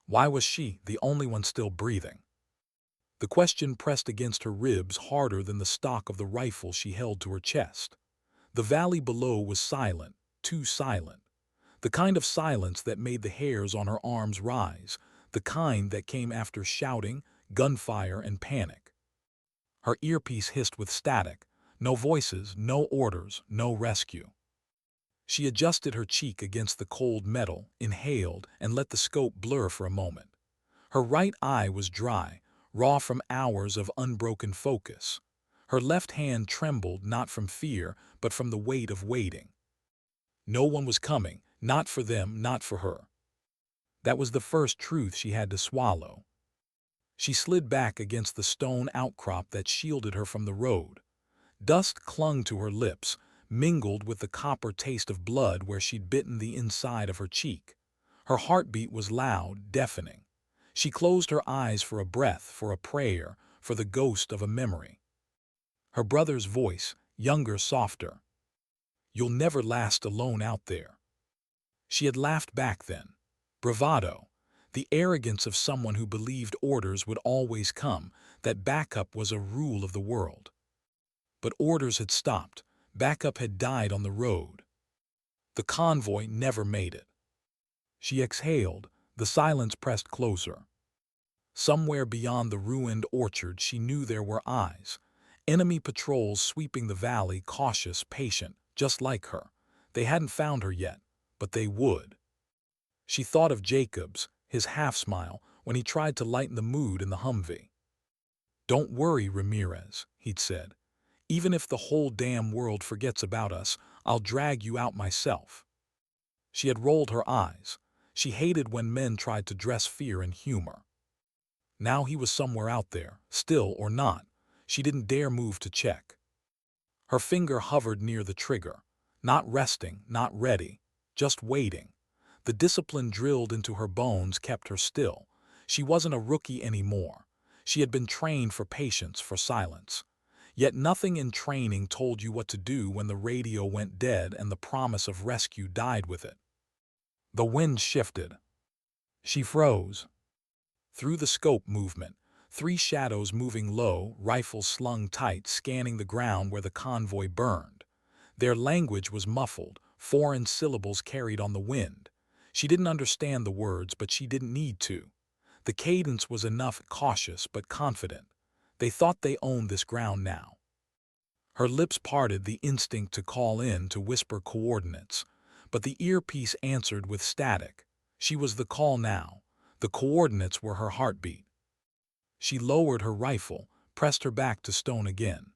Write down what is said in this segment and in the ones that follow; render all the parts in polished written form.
Why was she the only one still breathing? The question pressed against her ribs harder than the stock of the rifle she held to her chest. The valley below was silent, too silent. The kind of silence that made the hairs on her arms rise, the kind that came after shouting, gunfire, and panic. Her earpiece hissed with static, no voices, no orders, no rescue. She adjusted her cheek against the cold metal, inhaled, and let the scope blur for a moment. Her right eye was dry, raw from hours of unbroken focus. Her left hand trembled not from fear, but from the weight of waiting. No one was coming, not for them, not for her. That was the first truth she had to swallow. She slid back against the stone outcrop that shielded her from the road. Dust clung to her lips, mingled with the copper taste of blood where she'd bitten the inside of her cheek. Her heartbeat was loud, deafening. She closed her eyes for a breath, for a prayer, for the ghost of a memory. Her brother's voice, younger, softer. "You'll never last alone out there." She had laughed back then. Bravado. The arrogance of someone who believed orders would always come, that backup was a rule of the world. But orders had stopped. Backup had died on the road. The convoy never made it. She exhaled. The silence pressed closer. Somewhere beyond the ruined orchard she knew there were eyes. Enemy patrols sweeping the valley, cautious, patient, just like her. They hadn't found her yet, but they would. She thought of Jacobs, his half-smile, when he tried to lighten the mood in the Humvee. "Don't worry, Ramirez," he'd said. "Even if the whole damn world forgets about us, I'll drag you out myself." She had rolled her eyes. She hated when men tried to dress fear in humor. Now he was somewhere out there, still or not. She didn't dare move to check. Her finger hovered near the trigger. Not resting, not ready, just waiting. The discipline drilled into her bones kept her still. She wasn't a rookie anymore. She had been trained for patience, for silence. Yet nothing in training told you what to do when the radio went dead and the promise of rescue died with it. The wind shifted. She froze. Through the scope movement, three shadows moving low, rifles slung tight, scanning the ground where the convoy burned. Their language was muffled, foreign syllables carried on the wind. She didn't understand the words, but she didn't need to. The cadence was enough, cautious but confident. They thought they owned this ground now. Her lips parted, the instinct to call in, to whisper coordinates. But the earpiece answered with static. She was the call now. The coordinates were her heartbeat. She lowered her rifle, pressed her back to stone again.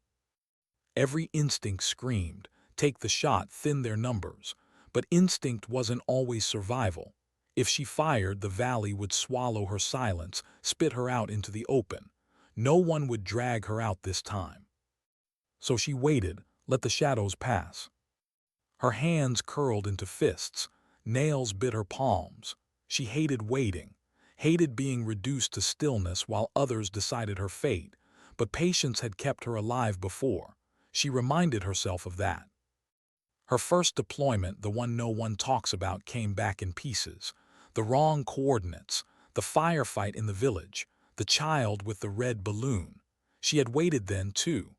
Every instinct screamed, take the shot, thin their numbers. But instinct wasn't always survival. If she fired, the valley would swallow her silence, spit her out into the open. No one would drag her out this time. So she waited, let the shadows pass. Her hands curled into fists, nails bit her palms. She hated waiting, hated being reduced to stillness while others decided her fate, but patience had kept her alive before. She reminded herself of that. Her first deployment, the one no one talks about, came back in pieces. The wrong coordinates, the firefight in the village, the child with the red balloon. She had waited then, too.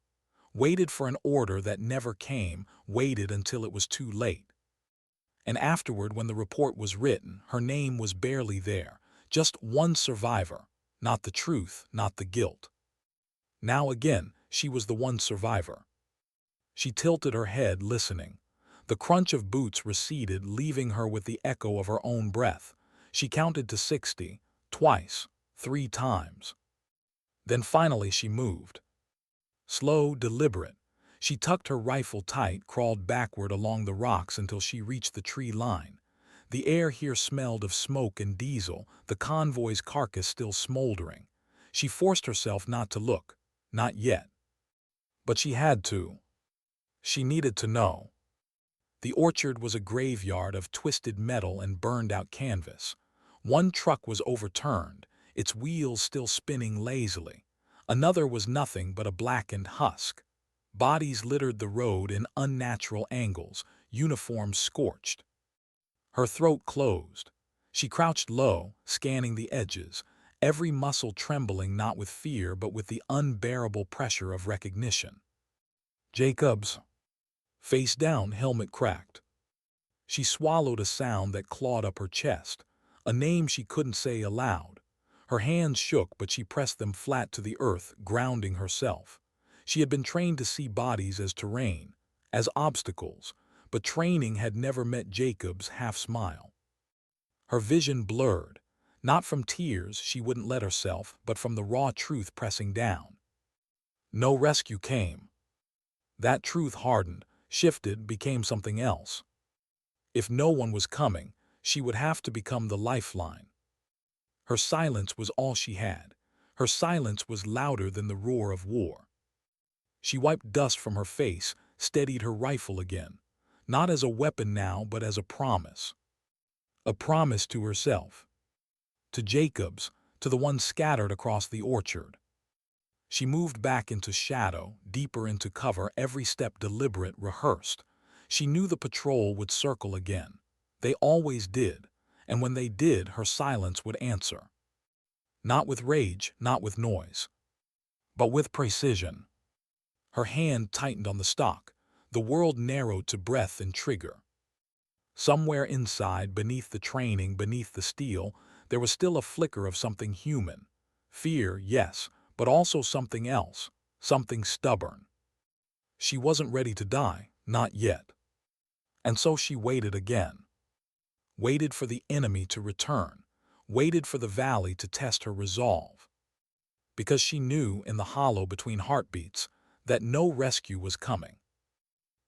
Waited for an order that never came, waited until it was too late. And afterward, when the report was written, her name was barely there. Just one survivor, not the truth, not the guilt. Now again, she was the one survivor. She tilted her head, listening. The crunch of boots receded, leaving her with the echo of her own breath. She counted to 60, twice, 3 times. Then finally she moved. Slow, deliberate. She tucked her rifle tight, crawled backward along the rocks until she reached the tree line. The air here smelled of smoke and diesel, the convoy's carcass still smoldering. She forced herself not to look. Not yet. But she had to. She needed to know. The orchard was a graveyard of twisted metal and burned-out canvas. One truck was overturned, its wheels still spinning lazily. Another was nothing but a blackened husk. Bodies littered the road in unnatural angles, uniforms scorched. Her throat closed. She crouched low, scanning the edges, every muscle trembling not with fear but with the unbearable pressure of recognition. Jacobs. Face down, helmet cracked. She swallowed a sound that clawed up her chest, a name she couldn't say aloud. Her hands shook, but she pressed them flat to the earth, grounding herself. She had been trained to see bodies as terrain, as obstacles, but training had never met Jacob's half-smile. Her vision blurred, not from tears she wouldn't let herself, but from the raw truth pressing down. No rescue came. That truth hardened, shifted, became something else. If no one was coming, she would have to become the lifeline. Her silence was all she had. Her silence was louder than the roar of war. She wiped dust from her face, steadied her rifle again, not as a weapon now, but as a promise. A promise to herself, to Jacobs, to the ones scattered across the orchard. She moved back into shadow, deeper into cover, every step deliberate, rehearsed. She knew the patrol would circle again. They always did, and when they did, her silence would answer. Not with rage, not with noise, but with precision. Her hand tightened on the stock. The world narrowed to breath and trigger. Somewhere inside, beneath the training, beneath the steel, there was still a flicker of something human. Fear, yes, but also something else, something stubborn. She wasn't ready to die, not yet. And so she waited again. Waited for the enemy to return. Waited for the valley to test her resolve. Because she knew, in the hollow between heartbeats, that no rescue was coming.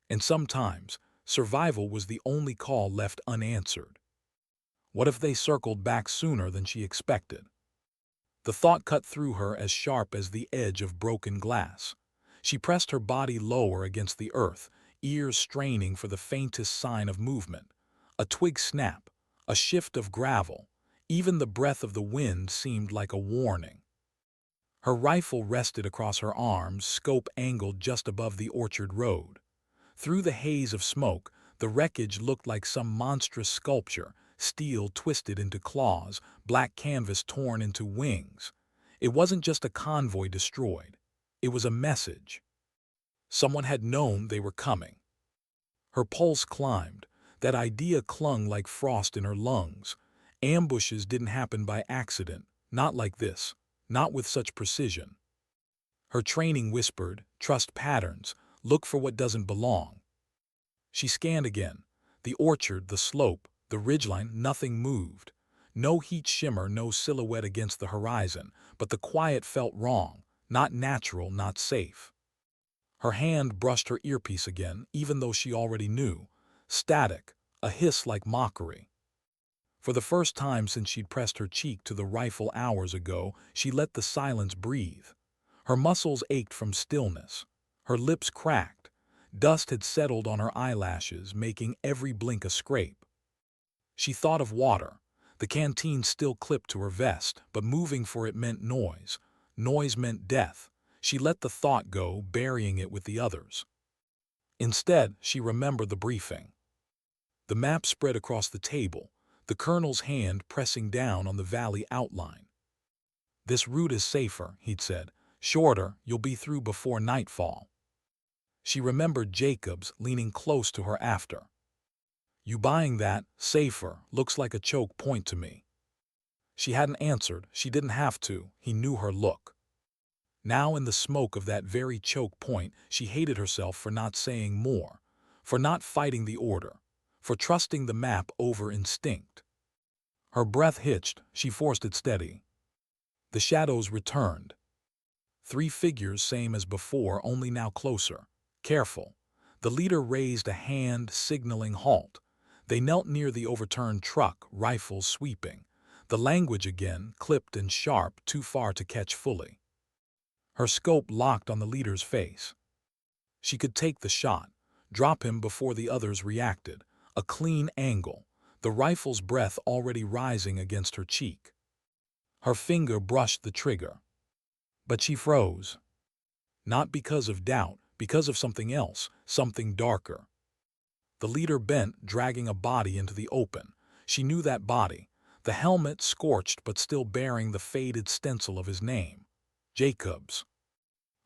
And sometimes, survival was the only call left unanswered. What if they circled back sooner than she expected? The thought cut through her as sharp as the edge of broken glass. She pressed her body lower against the earth, ears straining for the faintest sign of movement. A twig snap, a shift of gravel, even the breath of the wind seemed like a warning. Her rifle rested across her arms, scope angled just above the orchard road. Through the haze of smoke, the wreckage looked like some monstrous sculpture, steel twisted into claws, black canvas torn into wings. It wasn't just a convoy destroyed. It was a message. Someone had known they were coming. Her pulse climbed. That idea clung like frost in her lungs. Ambushes didn't happen by accident, not like this, not with such precision. Her training whispered, trust patterns, look for what doesn't belong. She scanned again. The orchard, the slope, the ridgeline, nothing moved. No heat shimmer, no silhouette against the horizon, but the quiet felt wrong, not natural, not safe. Her hand brushed her earpiece again, even though she already knew. Static, a hiss like mockery. For the first time since she'd pressed her cheek to the rifle hours ago, she let the silence breathe. Her muscles ached from stillness. Her lips cracked. Dust had settled on her eyelashes, making every blink a scrape. She thought of water. The canteen still clipped to her vest, but moving for it meant noise. Noise meant death. She let the thought go, burying it with the others. Instead, she remembered the briefing. The map spread across the table, the colonel's hand pressing down on the valley outline. This route is safer, he'd said. Shorter, you'll be through before nightfall. She remembered Jacobs leaning close to her after. You buying that, safer, looks like a choke point to me. She hadn't answered, she didn't have to, he knew her look. Now in the smoke of that very choke point, she hated herself for not saying more, for not fighting the order, for trusting the map over instinct. Her breath hitched, she forced it steady. The shadows returned. 3 figures same as before, only now closer. Careful. The leader raised a hand, signaling halt. They knelt near the overturned truck, rifles sweeping. The language again, clipped and sharp, too far to catch fully. Her scope locked on the leader's face. She could take the shot, drop him before the others reacted. A clean angle, the rifle's breath already rising against her cheek. Her finger brushed the trigger. But she froze. Not because of doubt, because of something else, something darker. The leader bent, dragging a body into the open. She knew that body, the helmet scorched but still bearing the faded stencil of his name, Jacobs.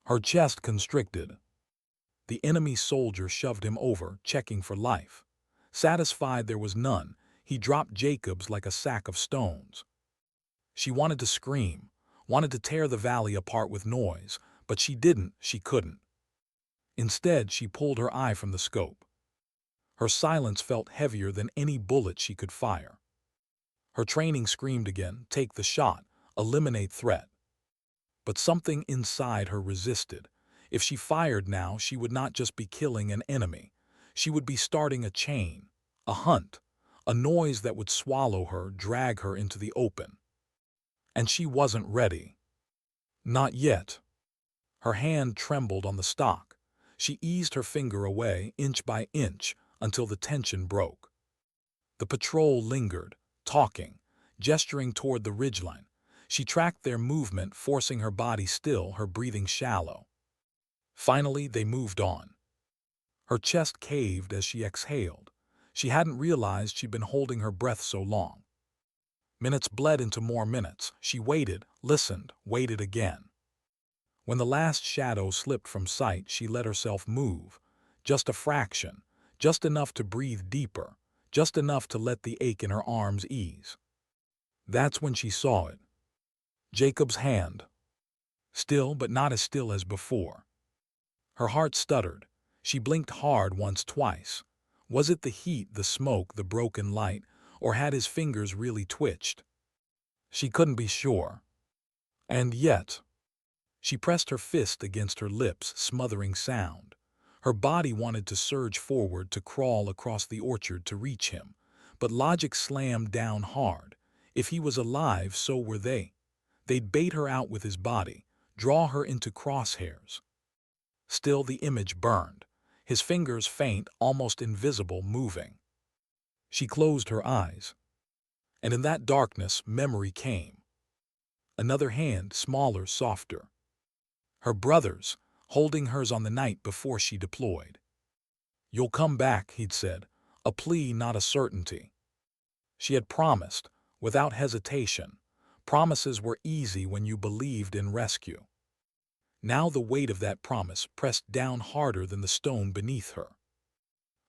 Her chest constricted. The enemy soldier shoved him over, checking for life. Satisfied there was none, he dropped Jacobs like a sack of stones. She wanted to scream, wanted to tear the valley apart with noise, but she couldn't. Instead, she pulled her eye from the scope. Her silence felt heavier than any bullet she could fire. Her training screamed again, take the shot, eliminate threat. But something inside her resisted. If she fired now, she would not just be killing an enemy. She would be starting a chain, a hunt, a noise that would swallow her, drag her into the open. And she wasn't ready. Not yet. Her hand trembled on the stock. She eased her finger away, inch by inch, until the tension broke. The patrol lingered, talking, gesturing toward the ridgeline. She tracked their movement, forcing her body still, her breathing shallow. Finally, they moved on. Her chest caved as she exhaled. She hadn't realized she'd been holding her breath so long. Minutes bled into more minutes. She waited, listened, waited again. When the last shadow slipped from sight, she let herself move. Just a fraction, just enough to breathe deeper, just enough to let the ache in her arms ease. That's when she saw it. Jacob's hand. Still, but not as still as before. Her heart stuttered. She blinked hard once, twice. Was it the heat, the smoke, the broken light, or had his fingers really twitched? She couldn't be sure. And yet, she pressed her fist against her lips, smothering sound. Her body wanted to surge forward, to crawl across the orchard to reach him. But logic slammed down hard. If he was alive, so were they. They'd bait her out with his body, draw her into crosshairs. Still, the image burned. His fingers faint, almost invisible, moving. She closed her eyes. And in that darkness, memory came. Another hand, smaller, softer. Her brother's, holding hers on the night before she deployed. "You'll come back," he'd said, a plea, not a certainty. She had promised, without hesitation. Promises were easy when you believed in rescue. Now the weight of that promise pressed down harder than the stone beneath her.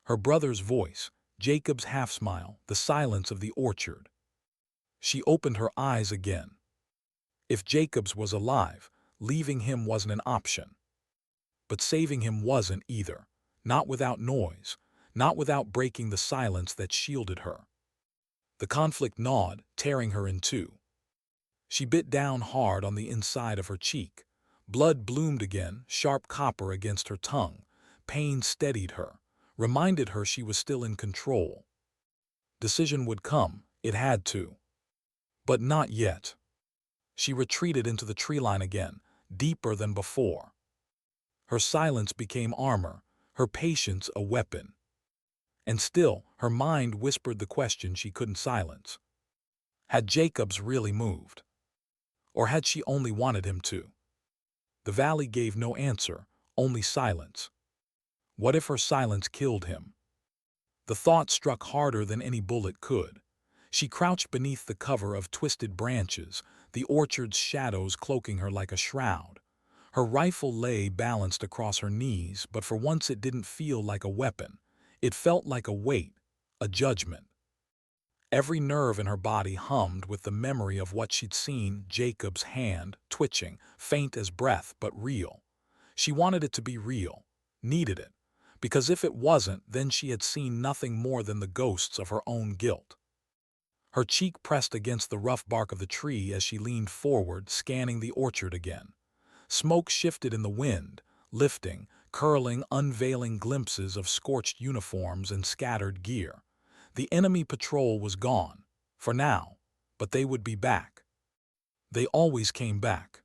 Her brother's voice, Jacob's half-smile, the silence of the orchard. She opened her eyes again. If Jacobs was alive, leaving him wasn't an option. But saving him wasn't either. Not without noise, not without breaking the silence that shielded her. The conflict gnawed, tearing her in two. She bit down hard on the inside of her cheek. Blood bloomed again, sharp copper against her tongue. Pain steadied her, reminded her she was still in control. Decision would come, it had to. But not yet. She retreated into the tree line again, deeper than before. Her silence became armor, her patience a weapon. And still, her mind whispered the question she couldn't silence. Had Jacobs really moved? Or had she only wanted him to? The valley gave no answer, only silence. What if her silence killed him? The thought struck harder than any bullet could. She crouched beneath the cover of twisted branches, the orchard's shadows cloaking her like a shroud. Her rifle lay balanced across her knees, but for once it didn't feel like a weapon. It felt like a weight, a judgment. Every nerve in her body hummed with the memory of what she'd seen, Jacob's hand, twitching, faint as breath, but real. She wanted it to be real, needed it, because if it wasn't, then she had seen nothing more than the ghosts of her own guilt. Her cheek pressed against the rough bark of the tree as she leaned forward, scanning the orchard again. Smoke shifted in the wind, lifting, curling, unveiling glimpses of scorched uniforms and scattered gear. The enemy patrol was gone, for now, but they would be back. They always came back.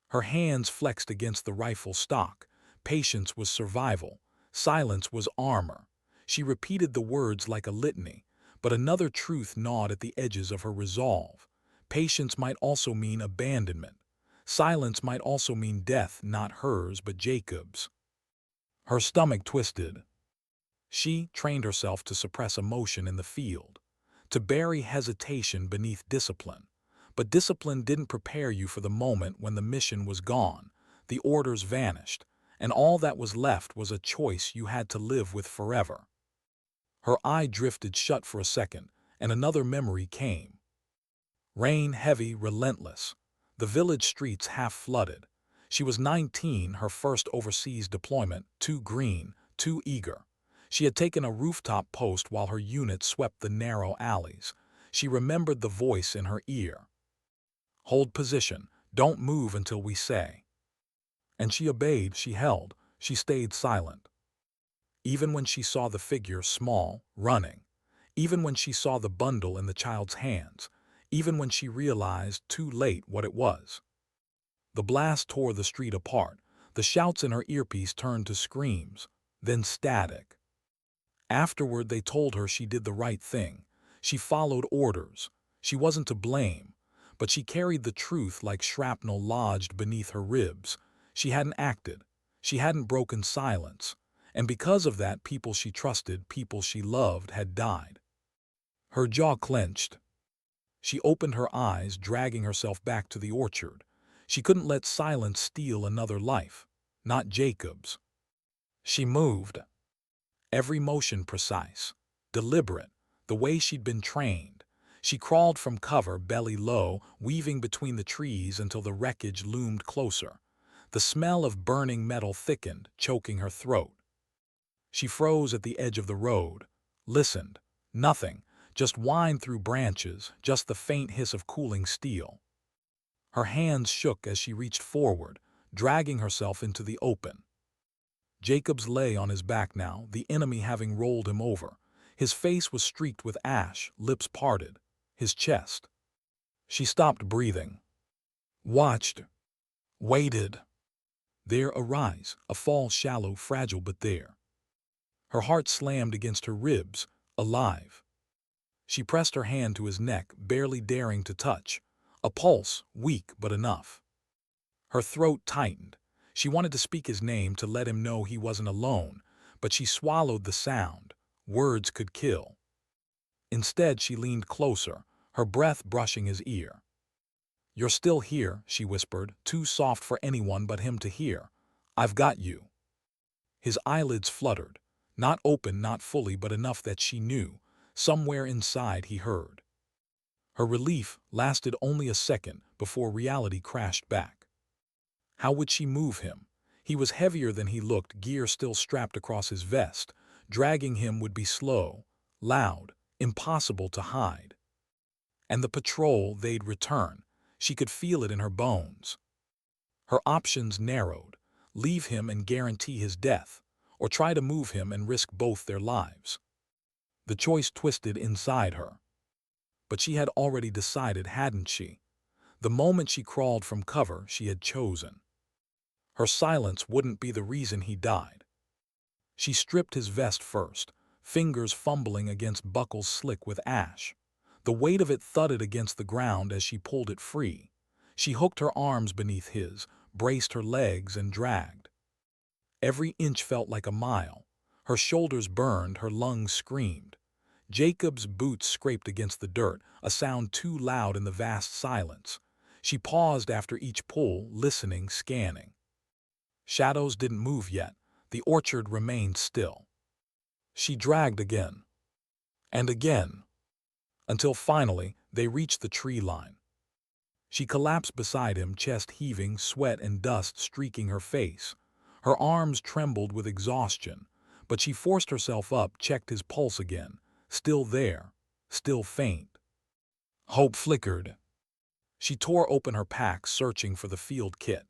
Her hands flexed against the rifle stock. Patience was survival. Silence was armor. She repeated the words like a litany, but another truth gnawed at the edges of her resolve. Patience might also mean abandonment. Silence might also mean death, not hers, but Jacob's. Her stomach twisted. She trained herself to suppress emotion in the field, to bury hesitation beneath discipline. But discipline didn't prepare you for the moment when the mission was gone, the orders vanished, and all that was left was a choice you had to live with forever. Her eye drifted shut for a second, and another memory came. Rain heavy, relentless. The village streets half flooded. She was 19, her first overseas deployment, too green, too eager. She had taken a rooftop post while her unit swept the narrow alleys. She remembered the voice in her ear. Hold position, don't move until we say. And she obeyed, she held, she stayed silent. Even when she saw the figure small, running. Even when she saw the bundle in the child's hands. Even when she realized too late what it was. The blast tore the street apart. The shouts in her earpiece turned to screams, then static. Afterward, they told her she did the right thing. She followed orders. She wasn't to blame, but she carried the truth like shrapnel lodged beneath her ribs. She hadn't acted. She hadn't broken silence. And because of that, people she trusted, people she loved, had died. Her jaw clenched. She opened her eyes, dragging herself back to the orchard. She couldn't let silence steal another life, not Jacob's. She moved. Every motion precise, deliberate, the way she'd been trained. She crawled from cover, belly low, weaving between the trees until the wreckage loomed closer. The smell of burning metal thickened, choking her throat. She froze at the edge of the road, listened. Nothing, just wind through branches, just the faint hiss of cooling steel. Her hands shook as she reached forward, dragging herself into the open. Jacobs lay on his back now, the enemy having rolled him over. His face was streaked with ash, lips parted, his chest. She stopped breathing. Watched. Waited. There a rise, a fall shallow, fragile, but there. Her heart slammed against her ribs, alive. She pressed her hand to his neck, barely daring to touch. A pulse, weak but enough. Her throat tightened. She wanted to speak his name to let him know he wasn't alone, but she swallowed the sound. Words could kill. Instead, she leaned closer, her breath brushing his ear. "You're still here," she whispered, too soft for anyone but him to hear. "I've got you." His eyelids fluttered, not open, not fully, but enough that she knew. Somewhere inside he heard. Her relief lasted only a second before reality crashed back. How would she move him? He was heavier than he looked, gear still strapped across his vest. Dragging him would be slow, loud, impossible to hide. And the patrol, they'd return. She could feel it in her bones. Her options narrowed. Leave him and guarantee his death, or try to move him and risk both their lives. The choice twisted inside her. But she had already decided, hadn't she? The moment she crawled from cover, she had chosen. Her silence wouldn't be the reason he died. She stripped his vest first, fingers fumbling against buckles slick with ash. The weight of it thudded against the ground as she pulled it free. She hooked her arms beneath his, braced her legs, and dragged. Every inch felt like a mile. Her shoulders burned, her lungs screamed. Jacob's boots scraped against the dirt, a sound too loud in the vast silence. She paused after each pull, listening, scanning. Shadows didn't move yet. The orchard remained still. She dragged again. And again. Until finally, they reached the tree line. She collapsed beside him, chest heaving, sweat and dust streaking her face. Her arms trembled with exhaustion, but she forced herself up, checked his pulse again. Still there, still faint. Hope flickered. She tore open her pack, searching for the field kit.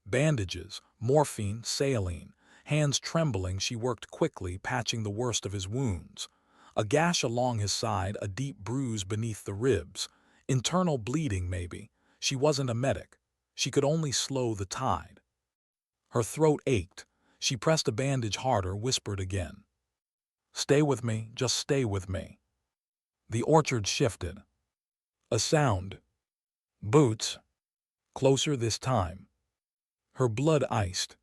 Bandages, morphine, saline. Hands trembling, she worked quickly, patching the worst of his wounds. A gash along his side, a deep bruise beneath the ribs. Internal bleeding, maybe. She wasn't a medic. She could only slow the tide. Her throat ached. She pressed a bandage harder, whispered again. "Stay with me, just stay with me." The orchard shifted. A sound. Boots. Closer this time. Her blood iced.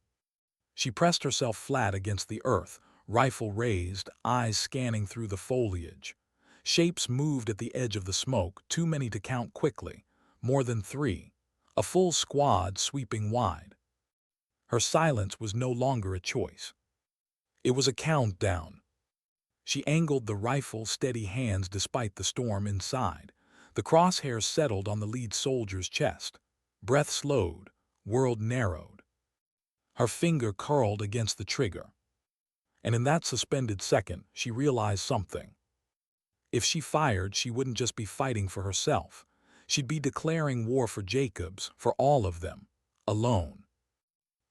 She pressed herself flat against the earth, rifle raised, eyes scanning through the foliage. Shapes moved at the edge of the smoke, too many to count quickly. More than 3. A full squad sweeping wide. Her silence was no longer a choice. It was a countdown. She angled the rifle, steady hands despite the storm inside. The crosshairs settled on the lead soldier's chest. Breath slowed, world narrowed. Her finger curled against the trigger. And in that suspended second, she realized something. If she fired, she wouldn't just be fighting for herself. She'd be declaring war for Jacobs, for all of them, alone.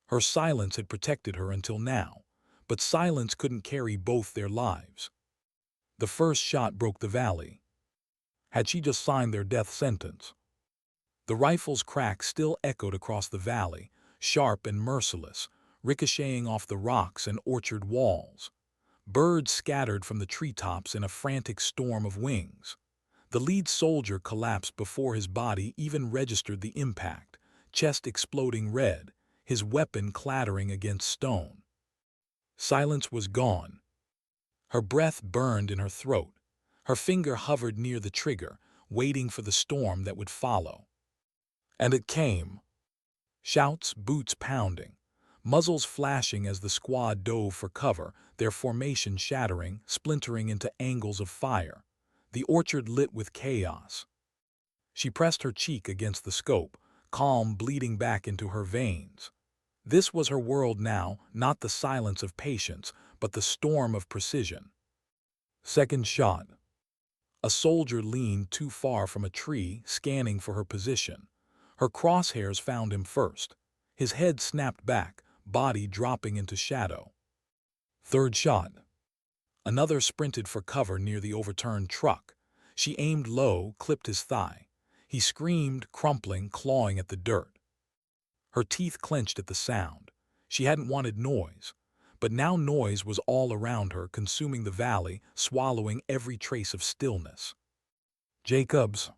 Her silence had protected her until now, but silence couldn't carry both their lives. The first shot broke the valley. Had she just signed their death sentence? The rifle's crack still echoed across the valley, sharp and merciless, ricocheting off the rocks and orchard walls. Birds scattered from the treetops in a frantic storm of wings. The lead soldier collapsed before his body even registered the impact, chest exploding red, his weapon clattering against stone. Silence was gone. Her breath burned in her throat. Her finger hovered near the trigger, waiting for the storm that would follow. And it came. Shouts, boots pounding, muzzles flashing as the squad dove for cover, their formation shattering, splintering into angles of fire. The orchard lit with chaos. She pressed her cheek against the scope, calm bleeding back into her veins. This was her world now, not the silence of patience, but the storm of precision. Second shot. A soldier leaned too far from a tree, scanning for her position. Her crosshairs found him first. His head snapped back, body dropping into shadow. Third shot. Another sprinted for cover near the overturned truck. She aimed low, clipped his thigh. He screamed, crumpling, clawing at the dirt. Her teeth clenched at the sound. She hadn't wanted noise. But now noise was all around her, consuming the valley, swallowing every trace of stillness. Jacobs.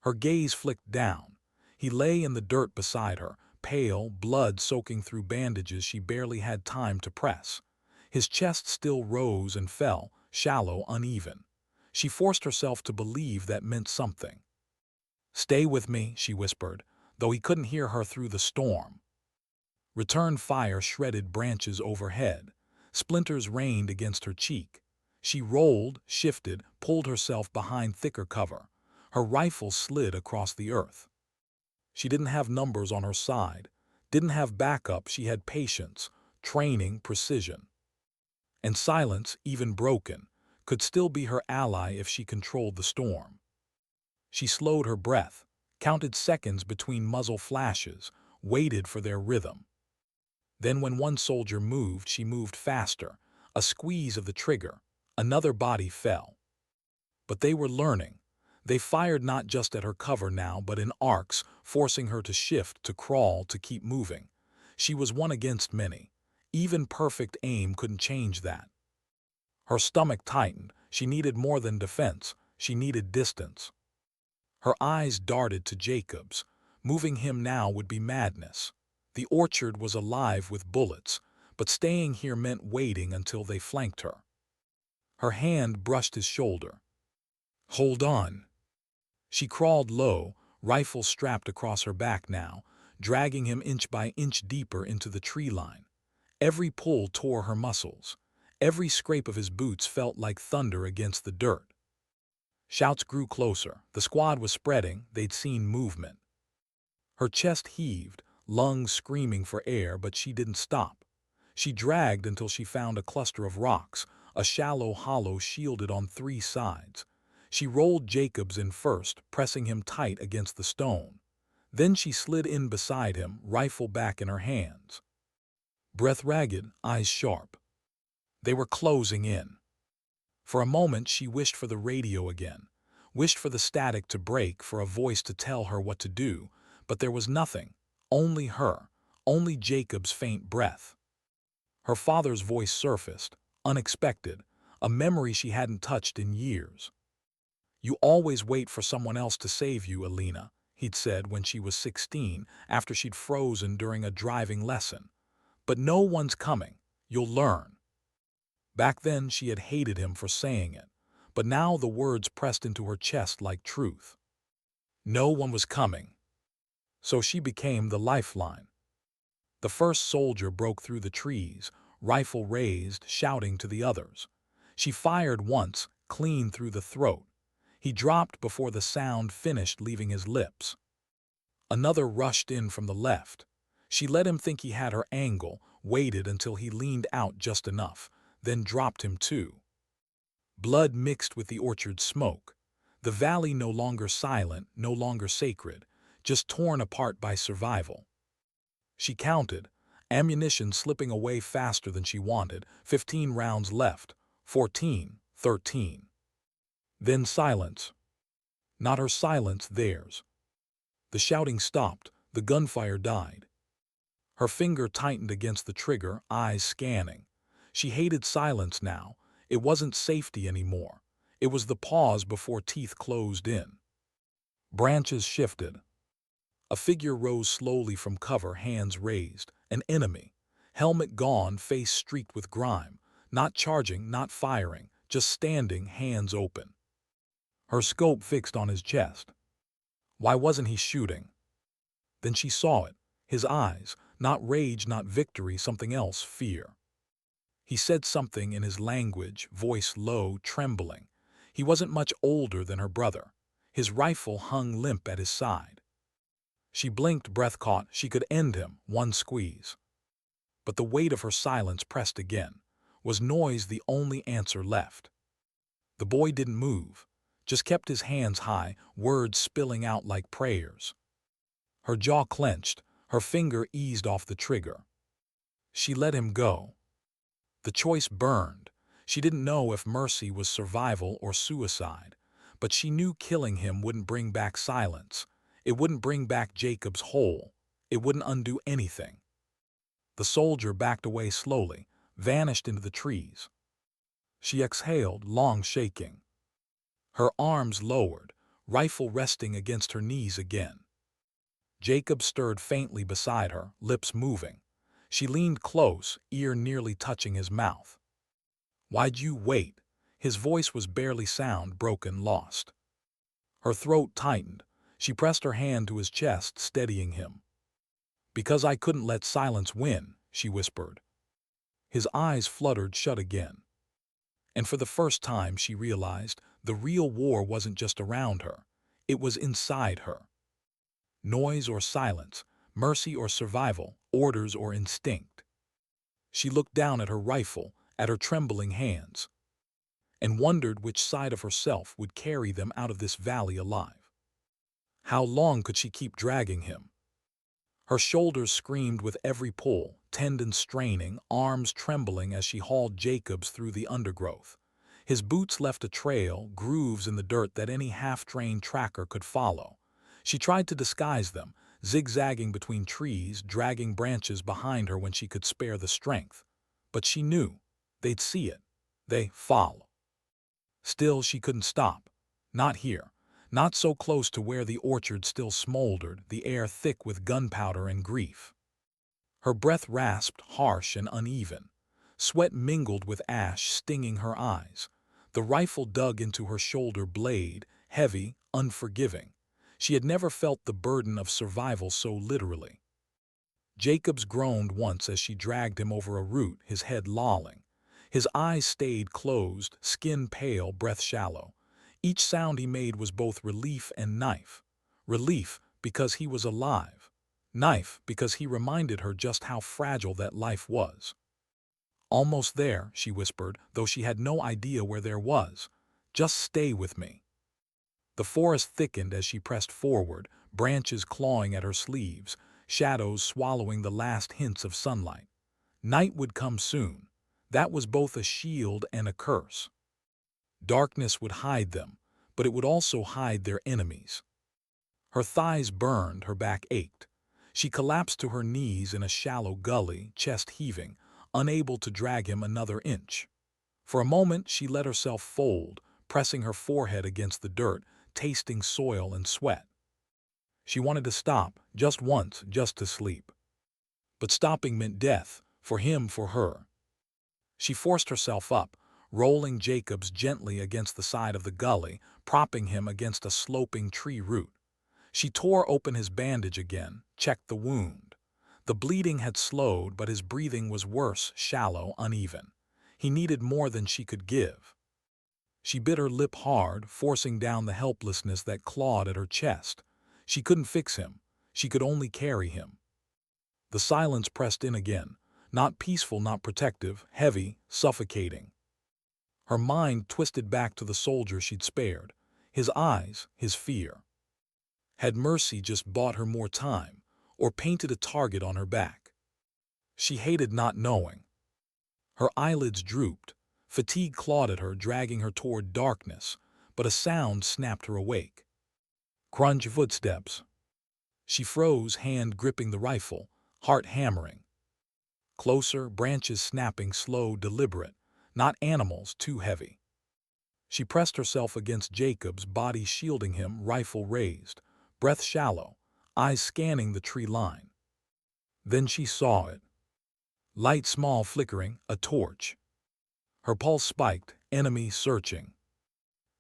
Her gaze flicked down. He lay in the dirt beside her, pale, blood soaking through bandages she barely had time to press. His chest still rose and fell, shallow, uneven. She forced herself to believe that meant something. "Stay with me," she whispered, though he couldn't hear her through the storm. Return fire shredded branches overhead. Splinters rained against her cheek. She rolled, shifted, pulled herself behind thicker cover. Her rifle slid across the earth. She didn't have numbers on her side, didn't have backup. She had patience, training, precision. And silence, even broken, could still be her ally if she controlled the storm. She slowed her breath, counted seconds between muzzle flashes, waited for their rhythm. Then when one soldier moved, she moved faster. A squeeze of the trigger. Another body fell. But they were learning. They fired not just at her cover now, but in arcs, forcing her to shift, to crawl, to keep moving. She was one against many. Even perfect aim couldn't change that. Her stomach tightened. She needed more than defense. She needed distance. Her eyes darted to Jacobs. Moving him now would be madness. The orchard was alive with bullets, but staying here meant waiting until they flanked her. Her hand brushed his shoulder. "Hold on." She crawled low, rifle strapped across her back now, dragging him inch by inch deeper into the tree line. Every pull tore her muscles. Every scrape of his boots felt like thunder against the dirt. Shouts grew closer. The squad was spreading. They'd seen movement. Her chest heaved, lungs screaming for air, but she didn't stop. She dragged until she found a cluster of rocks, a shallow hollow shielded on 3 sides. She rolled Jacobs in first, pressing him tight against the stone. Then she slid in beside him, rifle back in her hands. Breath ragged, eyes sharp. They were closing in. For a moment she wished for the radio again, wished for the static to break, for a voice to tell her what to do, but there was nothing. Only her, only Jacob's faint breath. Her father's voice surfaced, unexpected, a memory she hadn't touched in years. "You always wait for someone else to save you, Alina," he'd said when she was 16, after she'd frozen during a driving lesson. "But no one's coming. You'll learn." Back then she had hated him for saying it, but now the words pressed into her chest like truth. No one was coming. So she became the lifeline. The first soldier broke through the trees, rifle raised, shouting to the others. She fired once, clean through the throat. He dropped before the sound finished leaving his lips. Another rushed in from the left. She let him think he had her angle, waited until he leaned out just enough, then dropped him too. Blood mixed with the orchard smoke. The valley no longer silent, no longer sacred, just torn apart by survival. She counted, ammunition slipping away faster than she wanted, 15 rounds left, 14, 13. Then silence. Not her silence, theirs. The shouting stopped, the gunfire died. Her finger tightened against the trigger, eyes scanning. She hated silence now. It wasn't safety anymore. It was the pause before teeth closed in. Branches shifted. A figure rose slowly from cover, hands raised. An enemy. Helmet gone, face streaked with grime. Not charging, not firing, just standing, hands open. Her scope fixed on his chest. Why wasn't he shooting? Then she saw it. His eyes. Not rage, not victory, something else, fear. He said something in his language, voice low, trembling. He wasn't much older than her brother. His rifle hung limp at his side. She blinked, breath caught. She could end him, one squeeze. But the weight of her silence pressed again. Was noise the only answer left? The boy didn't move, just kept his hands high, words spilling out like prayers. Her jaw clenched, her finger eased off the trigger. She let him go. The choice burned. She didn't know if mercy was survival or suicide, but she knew killing him wouldn't bring back silence. It wouldn't bring back Jacob's whole. It wouldn't undo anything. The soldier backed away slowly, vanished into the trees. She exhaled, long shaking. Her arms lowered, rifle resting against her knees again. Jacob stirred faintly beside her, lips moving. She leaned close, ear nearly touching his mouth. "Why'd you wait?" His voice was barely sound, broken, lost. Her throat tightened. She pressed her hand to his chest, steadying him. "Because I couldn't let silence win," she whispered. His eyes fluttered shut again. And for the first time she realized the real war wasn't just around her. It was inside her. Noise or silence, mercy or survival, orders or instinct. She looked down at her rifle, at her trembling hands, and wondered which side of herself would carry them out of this valley alive. How long could she keep dragging him? Her shoulders screamed with every pull, tendons straining, arms trembling as she hauled Jacobs through the undergrowth. His boots left a trail, grooves in the dirt that any half-trained tracker could follow. She tried to disguise them, zigzagging between trees, dragging branches behind her when she could spare the strength. But she knew. They'd see it. They follow. Still, she couldn't stop. Not here. Not so close to where the orchard still smoldered, the air thick with gunpowder and grief. Her breath rasped, harsh and uneven. Sweat mingled with ash, stinging her eyes. The rifle dug into her shoulder blade, heavy, unforgiving. She had never felt the burden of survival so literally. Jacobs groaned once as she dragged him over a root, his head lolling. His eyes stayed closed, skin pale, breath shallow. Each sound he made was both relief and knife. Relief because he was alive. Knife because he reminded her just how fragile that life was. "Almost there," she whispered, though she had no idea where there was. "Just stay with me." The forest thickened as she pressed forward, branches clawing at her sleeves, shadows swallowing the last hints of sunlight. Night would come soon. That was both a shield and a curse. Darkness would hide them, but it would also hide their enemies. Her thighs burned, her back ached. She collapsed to her knees in a shallow gully, chest heaving, unable to drag him another inch. For a moment she let herself fold, pressing her forehead against the dirt, tasting soil and sweat. She wanted to stop, just once, just to sleep. But stopping meant death, for him, for her. She forced herself up, rolling Jacobs gently against the side of the gully, propping him against a sloping tree root. She tore open his bandage again, checked the wound. The bleeding had slowed, but his breathing was worse, shallow, uneven. He needed more than she could give. She bit her lip hard, forcing down the helplessness that clawed at her chest. She couldn't fix him. She could only carry him. The silence pressed in again, not peaceful, not protective, heavy, suffocating. Her mind twisted back to the soldier she'd spared, his eyes, his fear. Had mercy just bought her more time, or painted a target on her back? She hated not knowing. Her eyelids drooped. Fatigue clawed at her, dragging her toward darkness, but a sound snapped her awake. Crunch footsteps. She froze, hand gripping the rifle, heart hammering. Closer, branches snapping, slow, deliberate, not animals, too heavy. She pressed herself against Jacob's, body shielding him, rifle raised, breath shallow, eyes scanning the tree line. Then she saw it. Light small flickering, a torch. Her pulse spiked, enemy searching.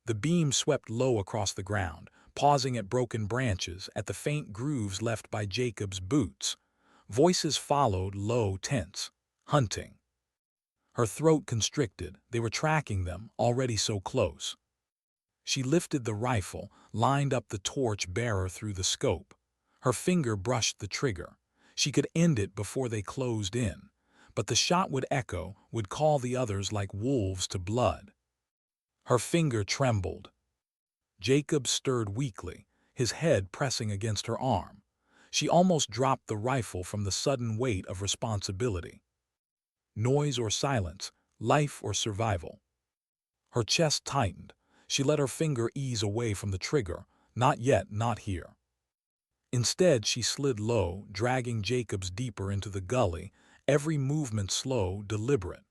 The beam swept low across the ground, pausing at broken branches, at the faint grooves left by Jacob's boots. Voices followed, low, tense. Hunting. Her throat constricted. They were tracking them, already so close. She lifted the rifle, lined up the torch bearer through the scope. Her finger brushed the trigger. She could end it before they closed in. But the shot would echo, would call the others like wolves to blood. Her finger trembled. Jacob stirred weakly, his head pressing against her arm. She almost dropped the rifle from the sudden weight of responsibility. Noise or silence, life or survival. Her chest tightened. She let her finger ease away from the trigger. Not yet, not here. Instead, she slid low, dragging Jacobs deeper into the gully, every movement slow, deliberate.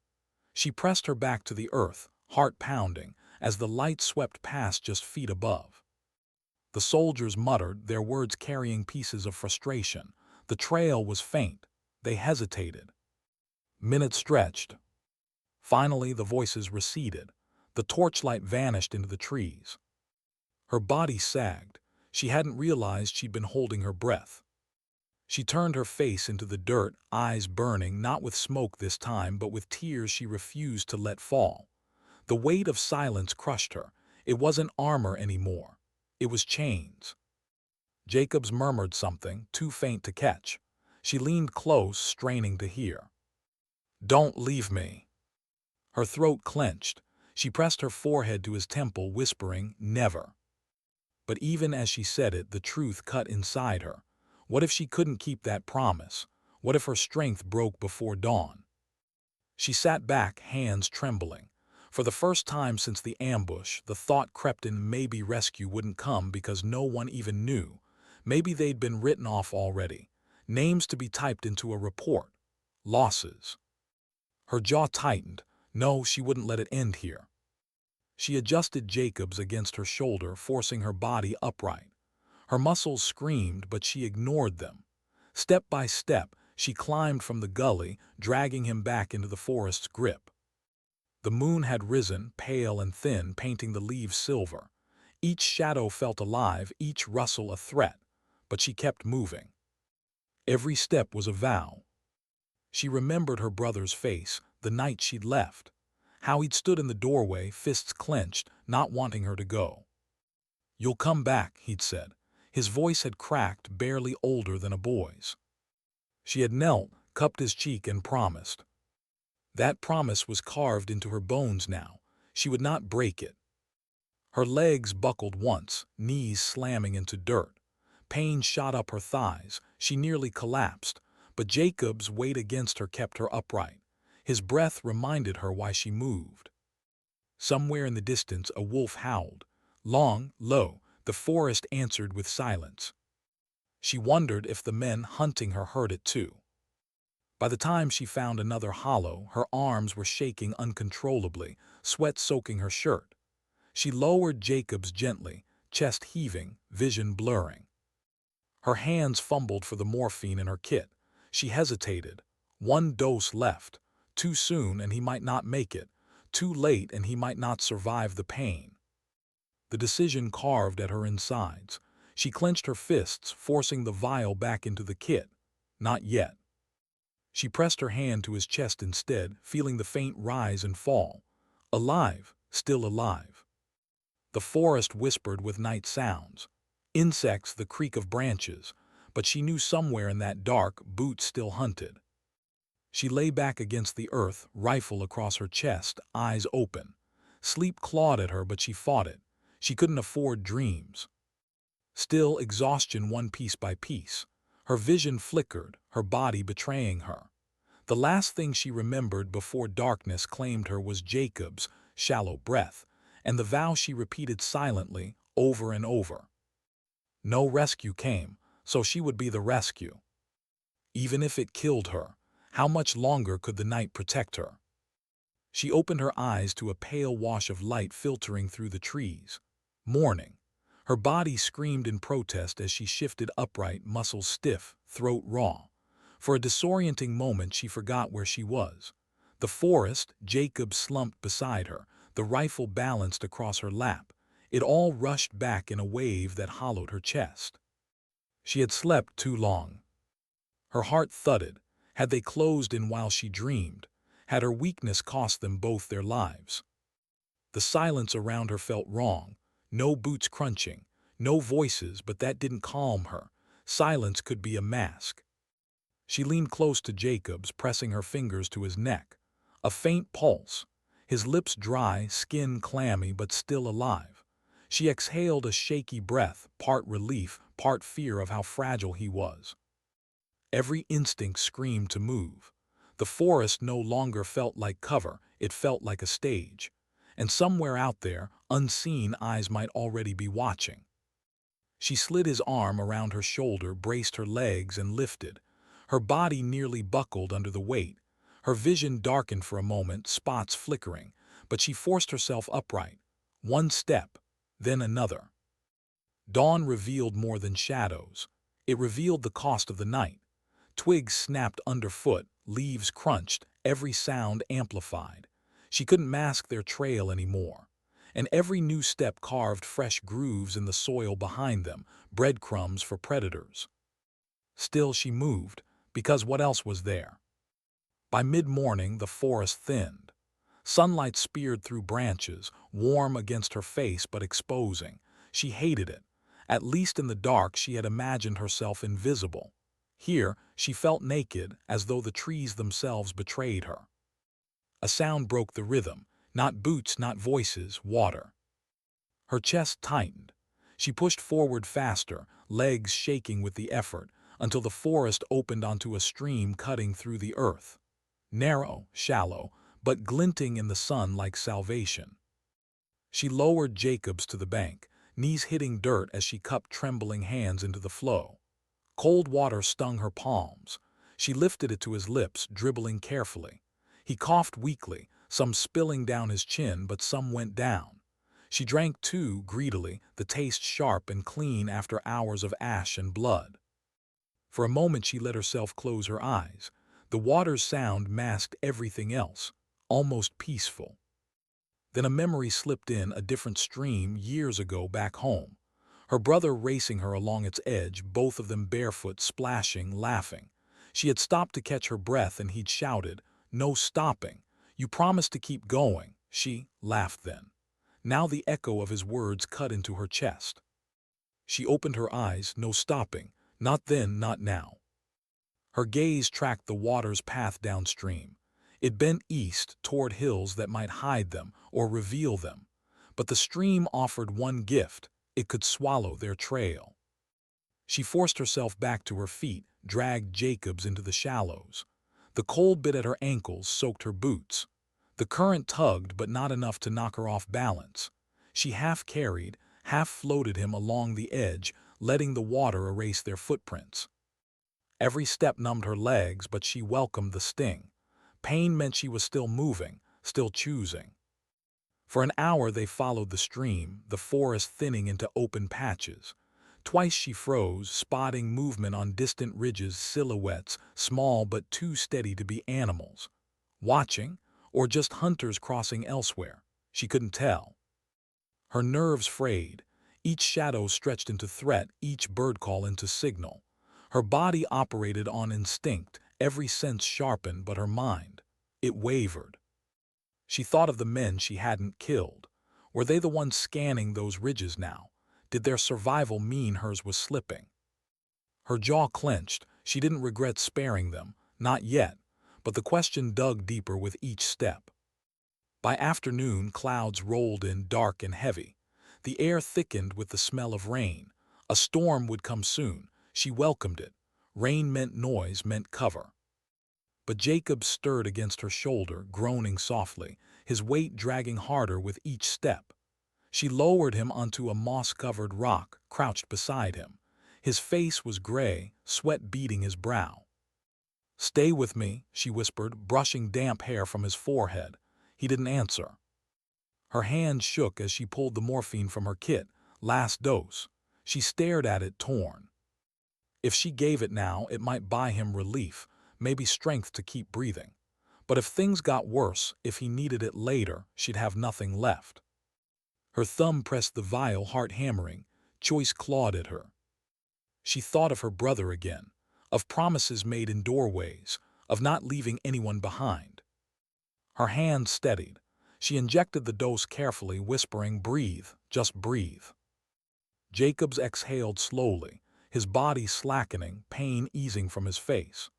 She pressed her back to the earth, heart pounding, as the light swept past just feet above. The soldiers muttered, their words carrying pieces of frustration. The trail was faint. They hesitated. Minutes stretched. Finally, the voices receded. The torchlight vanished into the trees. Her body sagged. She hadn't realized she'd been holding her breath. She turned her face into the dirt, eyes burning, not with smoke this time, but with tears she refused to let fall. The weight of silence crushed her. It wasn't armor anymore. It was chains. Jacobs murmured something, too faint to catch. She leaned close, straining to hear. "Don't leave me." Her throat clenched. She pressed her forehead to his temple, whispering, "Never." But even as she said it, the truth cut inside her. What if she couldn't keep that promise? What if her strength broke before dawn? She sat back, hands trembling. For the first time since the ambush, the thought crept in maybe rescue wouldn't come because no one even knew. Maybe they'd been written off already. Names to be typed into a report. Losses. Her jaw tightened. No, she wouldn't let it end here. She adjusted Jacobs against her shoulder, forcing her body upright. Her muscles screamed, but she ignored them. Step by step, she climbed from the gully, dragging him back into the forest's grip. The moon had risen, pale and thin, painting the leaves silver. Each shadow felt alive, each rustle a threat, but she kept moving. Every step was a vow. She remembered her brother's face, the night she'd left. How he'd stood in the doorway, fists clenched, not wanting her to go. "You'll come back," he'd said. His voice had cracked, barely older than a boy's. She had knelt, cupped his cheek, and promised. That promise was carved into her bones now. She would not break it. Her legs buckled once, knees slamming into dirt. Pain shot up her thighs. She nearly collapsed, but Jacob's weight against her kept her upright. His breath reminded her why she moved. Somewhere in the distance, a wolf howled. Long, low, the forest answered with silence. She wondered if the men hunting her heard it too. By the time she found another hollow, her arms were shaking uncontrollably, sweat soaking her shirt. She lowered Jacobs gently, chest heaving, vision blurring. Her hands fumbled for the morphine in her kit. She hesitated. One dose left. Too soon, and he might not make it. Too late, and he might not survive the pain. The decision carved at her insides. She clenched her fists, forcing the vial back into the kit. Not yet. She pressed her hand to his chest instead, feeling the faint rise and fall. Alive, still alive. The forest whispered with night sounds. Insects, the creak of branches, but she knew somewhere in that dark, Boots still hunted. She lay back against the earth, rifle across her chest, eyes open. Sleep clawed at her, but she fought it. She couldn't afford dreams. Still, exhaustion won piece by piece. Her vision flickered, her body betraying her. The last thing she remembered before darkness claimed her was Jacob's shallow breath, and the vow she repeated silently, over and over. No rescue came, so she would be the rescue. Even if it killed her, how much longer could the night protect her? She opened her eyes to a pale wash of light filtering through the trees. Morning. Her body screamed in protest as she shifted upright, muscles stiff, throat raw. For a disorienting moment she forgot where she was. The forest, Jacob slumped beside her, the rifle balanced across her lap. It all rushed back in a wave that hollowed her chest. She had slept too long. Her heart thudded. Had they closed in while she dreamed? Had her weakness cost them both their lives? The silence around her felt wrong. No boots crunching, no voices, but that didn't calm her. Silence could be a mask. She leaned close to Jacob's, pressing her fingers to his neck. A faint pulse. His lips dry, skin clammy, but still alive. She exhaled a shaky breath, part relief, part fear of how fragile he was. Every instinct screamed to move. The forest no longer felt like cover, it felt like a stage. And somewhere out there, unseen eyes might already be watching. She slid his arm around her shoulder, braced her legs, and lifted. Her body nearly buckled under the weight. Her vision darkened for a moment, spots flickering, but she forced herself upright. One step, then another. Dawn revealed more than shadows. It revealed the cost of the night. Twigs snapped underfoot, leaves crunched, every sound amplified. She couldn't mask their trail anymore. And every new step carved fresh grooves in the soil behind them, breadcrumbs for predators. Still she moved, because what else was there? By mid-morning, the forest thinned. Sunlight speared through branches, warm against her face but exposing. She hated it. At least in the dark she had imagined herself invisible. Here, she felt naked, as though the trees themselves betrayed her. A sound broke the rhythm. Not boots, not voices, water. Her chest tightened. She pushed forward faster, legs shaking with the effort, until the forest opened onto a stream cutting through the earth. Narrow, shallow, but glinting in the sun like salvation. She lowered Jacob's to the bank, knees hitting dirt as she cupped trembling hands into the flow. Cold water stung her palms. She lifted it to his lips, dribbling carefully. He coughed weakly, some spilling down his chin, but some went down. She drank too, greedily, the taste sharp and clean after hours of ash and blood. For a moment she let herself close her eyes. The water's sound masked everything else, almost peaceful. Then a memory slipped in, a different stream years ago back home. Her brother racing her along its edge, both of them barefoot, splashing, laughing. She had stopped to catch her breath and he'd shouted, "No stopping. You promised to keep going." She laughed then. Now the echo of his words cut into her chest. She opened her eyes, no stopping. Not then, not now. Her gaze tracked the water's path downstream. It bent east, toward hills that might hide them or reveal them. But the stream offered one gift: it could swallow their trail. She forced herself back to her feet, dragged Jacob's into the shallows. The cold bit at her ankles soaked her boots. The current tugged, but not enough to knock her off balance. She half carried, half floated him along the edge, letting the water erase their footprints. Every step numbed her legs, but she welcomed the sting. Pain meant she was still moving, still choosing. For an hour they followed the stream, the forest thinning into open patches. Twice she froze, spotting movement on distant ridges, silhouettes, small but too steady to be animals. Watching, or just hunters crossing elsewhere. She couldn't tell. Her nerves frayed. Each shadow stretched into threat, each bird call into signal. Her body operated on instinct, every sense sharpened, but her mind, it wavered. She thought of the men she hadn't killed. Were they the ones scanning those ridges now? Did their survival mean hers was slipping? Her jaw clenched. She didn't regret sparing them, not yet, but the question dug deeper with each step. By afternoon, clouds rolled in dark and heavy. The air thickened with the smell of rain. A storm would come soon. She welcomed it. Rain meant noise, meant cover. But Jacob stirred against her shoulder, groaning softly, his weight dragging harder with each step. She lowered him onto a moss-covered rock, crouched beside him. His face was gray, sweat beading his brow. "Stay with me," she whispered, brushing damp hair from his forehead. He didn't answer. Her hand shook as she pulled the morphine from her kit. Last dose. She stared at it, torn. If she gave it now, it might buy him relief, maybe strength to keep breathing. But if things got worse, if he needed it later, she'd have nothing left. Her thumb pressed the vial, heart hammering. Choice clawed at her. She thought of her brother again, of promises made in doorways, of not leaving anyone behind. Her hand steadied. She injected the dose carefully, whispering, "Breathe, just breathe." Jacobs exhaled slowly, his body slackening, pain easing from his face.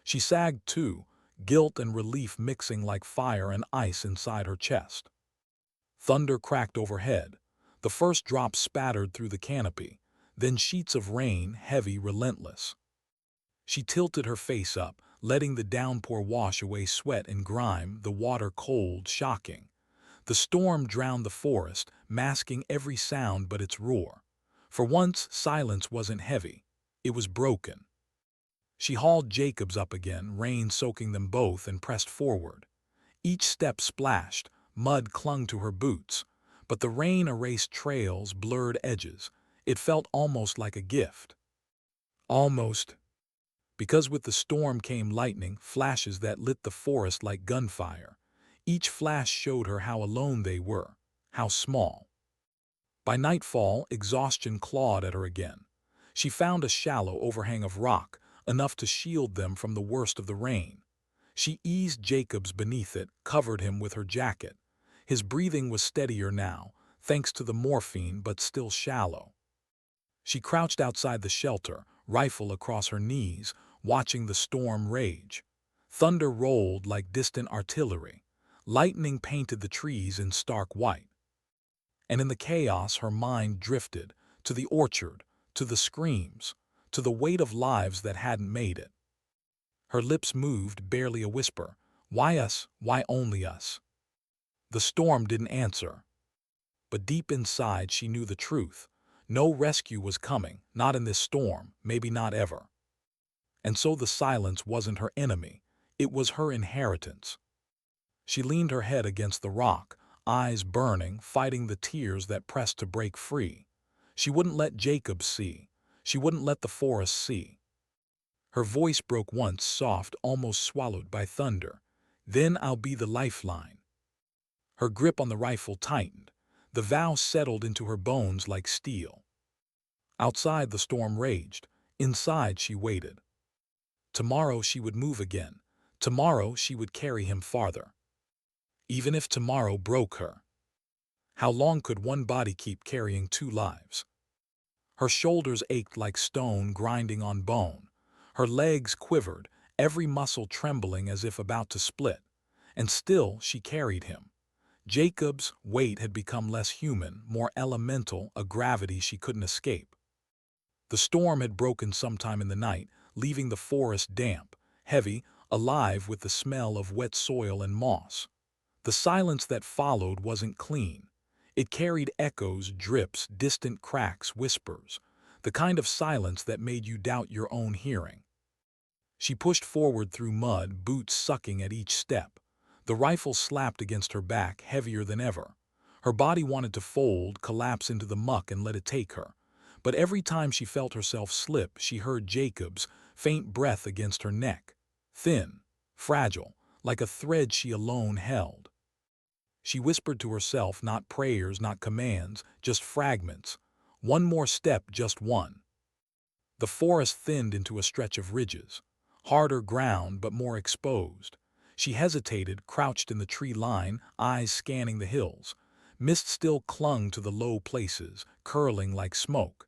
She sagged too, guilt and relief mixing like fire and ice inside her chest. Thunder cracked overhead. The first drop spattered through the canopy, then sheets of rain, heavy, relentless. She tilted her face up, letting the downpour wash away sweat and grime, the water cold, shocking. The storm drowned the forest, masking every sound but its roar. For once, silence wasn't heavy. It was broken. She hauled Jacobs up again, rain soaking them both, and pressed forward. Each step splashed, mud clung to her boots, but the rain erased trails, blurred edges. It felt almost like a gift. Almost. Because with the storm came lightning, flashes that lit the forest like gunfire. Each flash showed her how alone they were, how small. By nightfall, exhaustion clawed at her again. She found a shallow overhang of rock, enough to shield them from the worst of the rain. She eased Jacobs beneath it, covered him with her jacket. His breathing was steadier now, thanks to the morphine, but still shallow. She crouched outside the shelter, rifle across her knees, watching the storm rage. Thunder rolled like distant artillery. Lightning painted the trees in stark white. And in the chaos, her mind drifted to the orchard, to the screams, to the weight of lives that hadn't made it. Her lips moved, barely a whisper. Why us? Why only us? The storm didn't answer. But deep inside, she knew the truth. No rescue was coming, not in this storm, maybe not ever. And so the silence wasn't her enemy. It was her inheritance. She leaned her head against the rock, eyes burning, fighting the tears that pressed to break free. She wouldn't let Jacob see. She wouldn't let the forest see. Her voice broke once, soft, almost swallowed by thunder. "Then I'll be the lifeline." Her grip on the rifle tightened. The vow settled into her bones like steel. Outside, the storm raged. Inside, she waited. Tomorrow she would move again. Tomorrow she would carry him farther. Even if tomorrow broke her. How long could one body keep carrying two lives? Her shoulders ached like stone grinding on bone. Her legs quivered, every muscle trembling as if about to split. And still she carried him. Jacob's weight had become less human, more elemental, a gravity she couldn't escape. The storm had broken sometime in the night, leaving the forest damp, heavy, alive with the smell of wet soil and moss. The silence that followed wasn't clean. It carried echoes, drips, distant cracks, whispers, the kind of silence that made you doubt your own hearing. She pushed forward through mud, boots sucking at each step. The rifle slapped against her back, heavier than ever. Her body wanted to fold, collapse into the muck and let it take her. But every time she felt herself slip, she heard Jacob's faint breath against her neck. Thin, fragile, like a thread she alone held. She whispered to herself, not prayers, not commands, just fragments. One more step, just one. The forest thinned into a stretch of ridges, harder ground but more exposed. She hesitated, crouched in the tree line, eyes scanning the hills. Mist still clung to the low places, curling like smoke.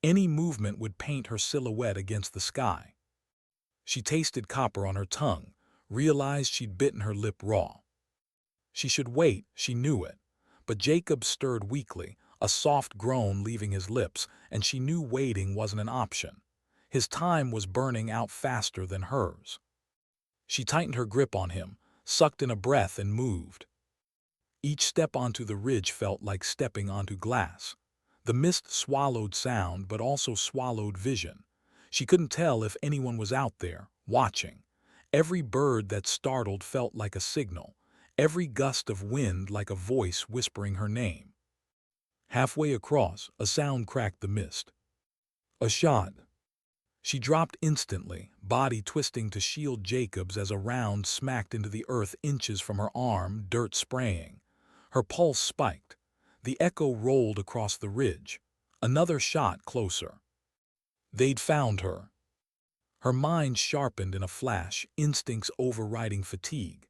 Any movement would paint her silhouette against the sky. She tasted copper on her tongue, realized she'd bitten her lip raw. She should wait, she knew it. But Jacob stirred weakly, a soft groan leaving his lips, and she knew waiting wasn't an option. His time was burning out faster than hers. She tightened her grip on him, sucked in a breath and moved. Each step onto the ridge felt like stepping onto glass. The mist swallowed sound but also swallowed vision. She couldn't tell if anyone was out there, watching. Every bird that startled felt like a signal, every gust of wind like a voice whispering her name. Halfway across, a sound cracked the mist. A shot. She dropped instantly, body twisting to shield Jacob's as a round smacked into the earth inches from her arm, dirt spraying. Her pulse spiked. The echo rolled across the ridge. Another shot closer. They'd found her. Her mind sharpened in a flash, instincts overriding fatigue.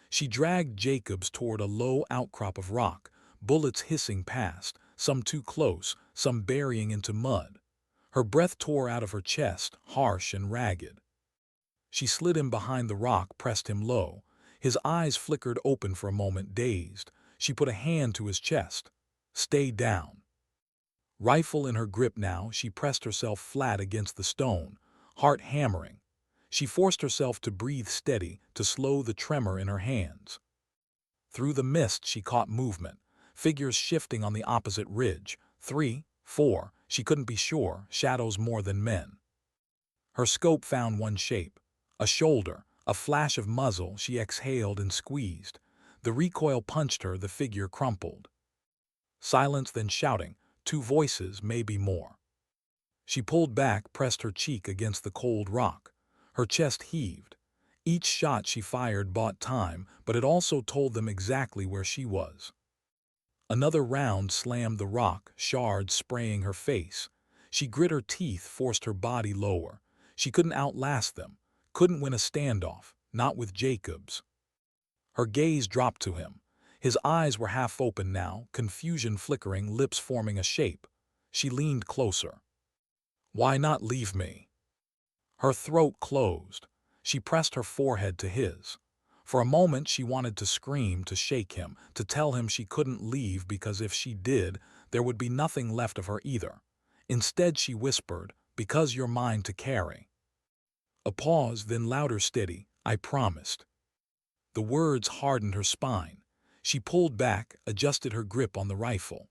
She dragged Jacobs toward a low outcrop of rock, bullets hissing past, some too close, some burying into mud. Her breath tore out of her chest, harsh and ragged. She slid him behind the rock, pressed him low. His eyes flickered open for a moment, dazed. She put a hand to his chest. Stay down. Rifle in her grip now, she pressed herself flat against the stone, heart hammering. She forced herself to breathe steady, to slow the tremor in her hands. Through the mist she caught movement, figures shifting on the opposite ridge. 3, 4, she couldn't be sure, shadows more than men. Her scope found one shape. A shoulder, a flash of muzzle. She exhaled and squeezed. The recoil punched her, the figure crumpled. Silence, then shouting, 2 voices, maybe more. She pulled back, pressed her cheek against the cold rock. Her chest heaved. Each shot she fired bought time, but it also told them exactly where she was. Another round slammed the rock, shards spraying her face. She grit her teeth, forced her body lower. She couldn't outlast them, couldn't win a standoff, not with Jacobs. Her gaze dropped to him. His eyes were half open now, confusion flickering, lips forming a shape. She leaned closer. Why not leave me? Her throat closed. She pressed her forehead to his. For a moment she wanted to scream, to shake him, to tell him she couldn't leave because if she did, there would be nothing left of her either. Instead she whispered, because you're mine to carry. A pause, then louder, steady, I promised. The words hardened her spine. She pulled back, adjusted her grip on the rifle.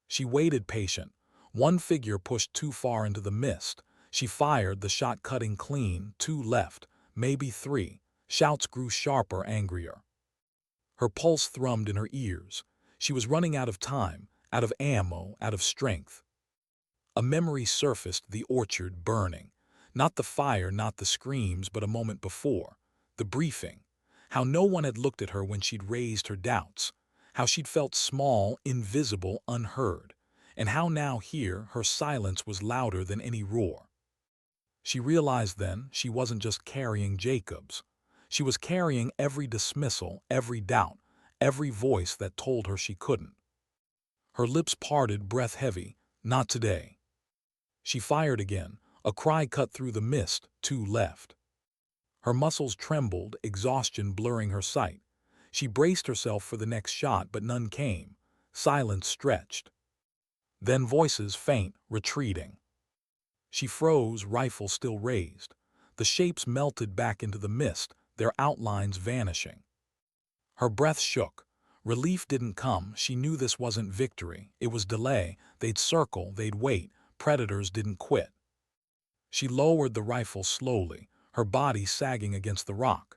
She waited patient. One figure pushed too far into the mist. She fired, the shot cutting clean, 2 left, maybe 3. Shouts grew sharper, angrier. Her pulse thrummed in her ears. She was running out of time, out of ammo, out of strength. A memory surfaced, the orchard burning. Not the fire, not the screams, but a moment before. The briefing. How no one had looked at her when she'd raised her doubts. How she'd felt small, invisible, unheard. And how now here, her silence was louder than any roar. She realized then she wasn't just carrying Jacobs. She was carrying every dismissal, every doubt, every voice that told her she couldn't. Her lips parted, breath heavy. Not today. She fired again. A cry cut through the mist, 2 left. Her muscles trembled, exhaustion blurring her sight. She braced herself for the next shot, but none came. Silence stretched. Then voices, faint, retreating. She froze, rifle still raised. The shapes melted back into the mist, their outlines vanishing. Her breath shook. Relief didn't come. She knew this wasn't victory. It was delay. They'd circle, they'd wait. Predators didn't quit. She lowered the rifle slowly, her body sagging against the rock.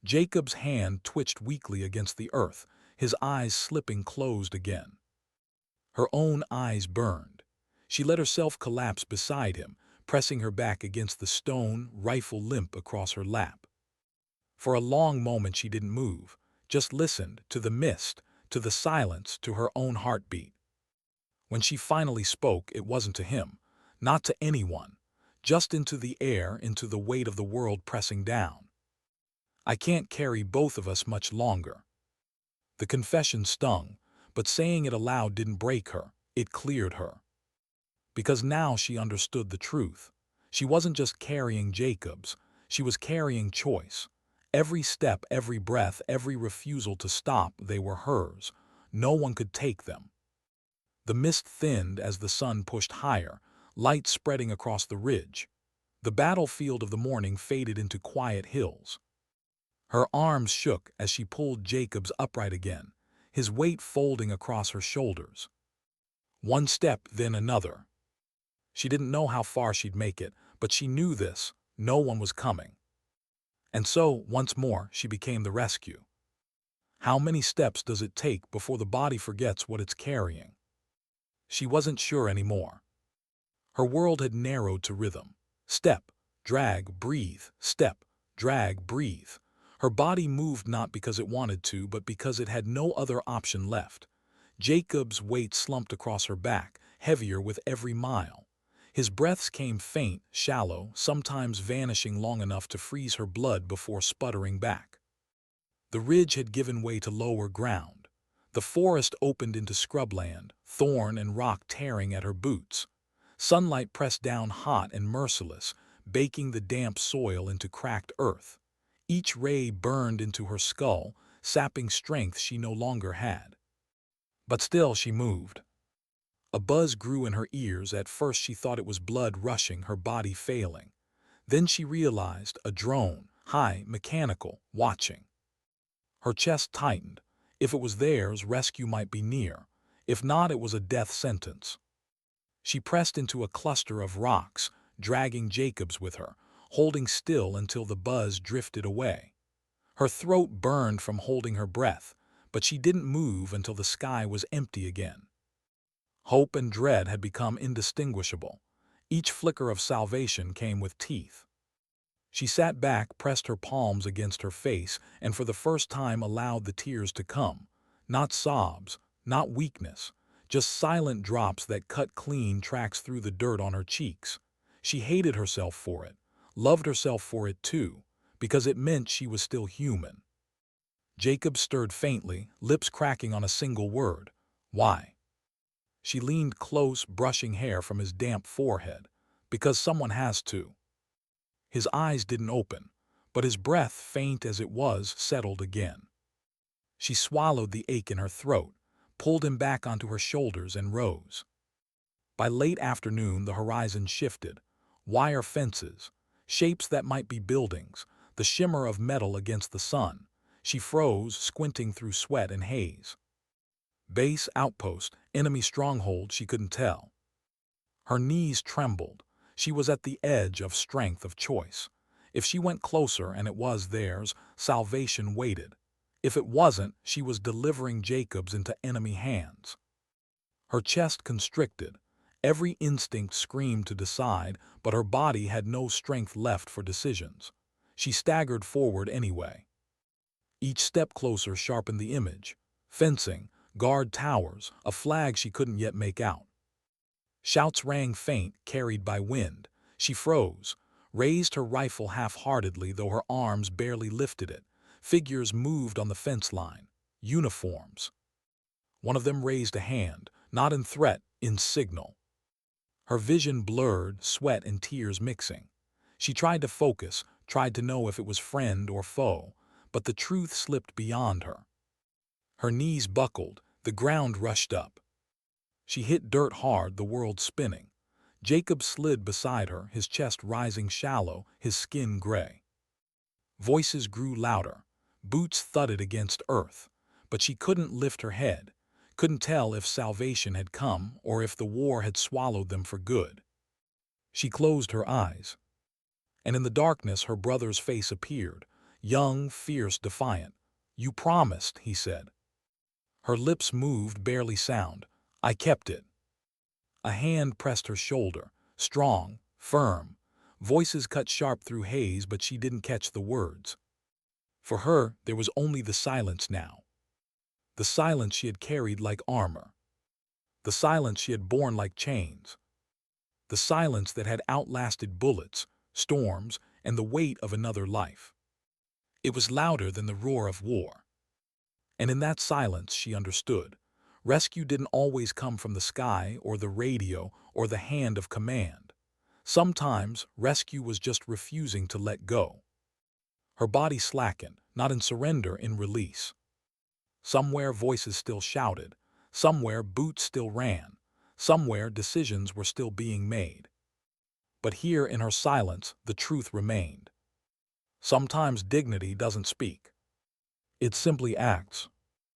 Jacob's hand twitched weakly against the earth, his eyes slipping closed again. Her own eyes burned. She let herself collapse beside him, pressing her back against the stone, rifle limp across her lap. For a long moment she didn't move, just listened to the mist, to the silence, to her own heartbeat. When she finally spoke, it wasn't to him, not to anyone, just into the air, into the weight of the world pressing down. "I can't carry both of us much longer." The confession stung, but saying it aloud didn't break her, it cleared her. Because now she understood the truth. She wasn't just carrying Jacob's, she was carrying choice. Every step, every breath, every refusal to stop, they were hers. No one could take them. The mist thinned as the sun pushed higher, light spreading across the ridge. The battlefield of the morning faded into quiet hills. Her arms shook as she pulled Jacob's upright again, his weight folding across her shoulders. One step, then another. She didn't know how far she'd make it, but she knew this: no one was coming. And so, once more, she became the rescue. How many steps does it take before the body forgets what it's carrying? She wasn't sure anymore. Her world had narrowed to rhythm. Step, drag, breathe, step, drag, breathe. Her body moved not because it wanted to, but because it had no other option left. Jacob's weight slumped across her back, heavier with every mile. His breaths came faint, shallow, sometimes vanishing long enough to freeze her blood before sputtering back. The ridge had given way to lower ground. The forest opened into scrubland, thorn and rock tearing at her boots. Sunlight pressed down hot and merciless, baking the damp soil into cracked earth. Each ray burned into her skull, sapping strength she no longer had. But still she moved. A buzz grew in her ears. At first she thought it was blood rushing, her body failing. Then she realized a drone, high, mechanical, watching. Her chest tightened. If it was theirs, rescue might be near. If not, it was a death sentence. She pressed into a cluster of rocks, dragging Jacob's with her, holding still until the buzz drifted away. Her throat burned from holding her breath, but she didn't move until the sky was empty again. Hope and dread had become indistinguishable. Each flicker of salvation came with teeth. She sat back, pressed her palms against her face, and for the first time allowed the tears to come. Not sobs, not weakness, just silent drops that cut clean tracks through the dirt on her cheeks. She hated herself for it, loved herself for it too, because it meant she was still human. Jacob stirred faintly, lips cracking on a single word. "Why?" She leaned close, brushing hair from his damp forehead. "Because someone has to." His eyes didn't open, but his breath, faint as it was, settled again. She swallowed the ache in her throat, pulled him back onto her shoulders, and rose. By late afternoon, the horizon shifted. Wire fences, shapes that might be buildings, the shimmer of metal against the sun. She froze, squinting through sweat and haze. Base, outpost, enemy stronghold, she couldn't tell. Her knees trembled. She was at the edge of strength, of choice. If she went closer and it was theirs, salvation waited. If it wasn't, she was delivering Jacob's into enemy hands. Her chest constricted. Every instinct screamed to decide, but her body had no strength left for decisions. She staggered forward anyway. Each step closer sharpened the image. Fencing, guard towers, a flag she couldn't yet make out. Shouts rang faint, carried by wind. She froze, raised her rifle half-heartedly, though her arms barely lifted it. Figures moved on the fence line. Uniforms. One of them raised a hand, not in threat, in signal. Her vision blurred, sweat and tears mixing. She tried to focus, tried to know if it was friend or foe, but the truth slipped beyond her. Her knees buckled, the ground rushed up. She hit dirt hard, the world spinning. Jacob slid beside her, his chest rising shallow, his skin gray. Voices grew louder. Boots thudded against earth. But she couldn't lift her head, couldn't tell if salvation had come or if the war had swallowed them for good. She closed her eyes. And in the darkness her brother's face appeared, young, fierce, defiant. "You promised," he said. Her lips moved, barely sound. "I kept it." A hand pressed her shoulder, strong, firm. Voices cut sharp through haze, but she didn't catch the words. For her, there was only the silence now. The silence she had carried like armor. The silence she had borne like chains. The silence that had outlasted bullets, storms, and the weight of another life. It was louder than the roar of war. And in that silence, she understood. Rescue didn't always come from the sky or the radio or the hand of command. Sometimes, rescue was just refusing to let go. Her body slackened, not in surrender, in release. Somewhere voices still shouted. Somewhere boots still ran. Somewhere decisions were still being made. But here in her silence, the truth remained. Sometimes dignity doesn't speak. It simply acts.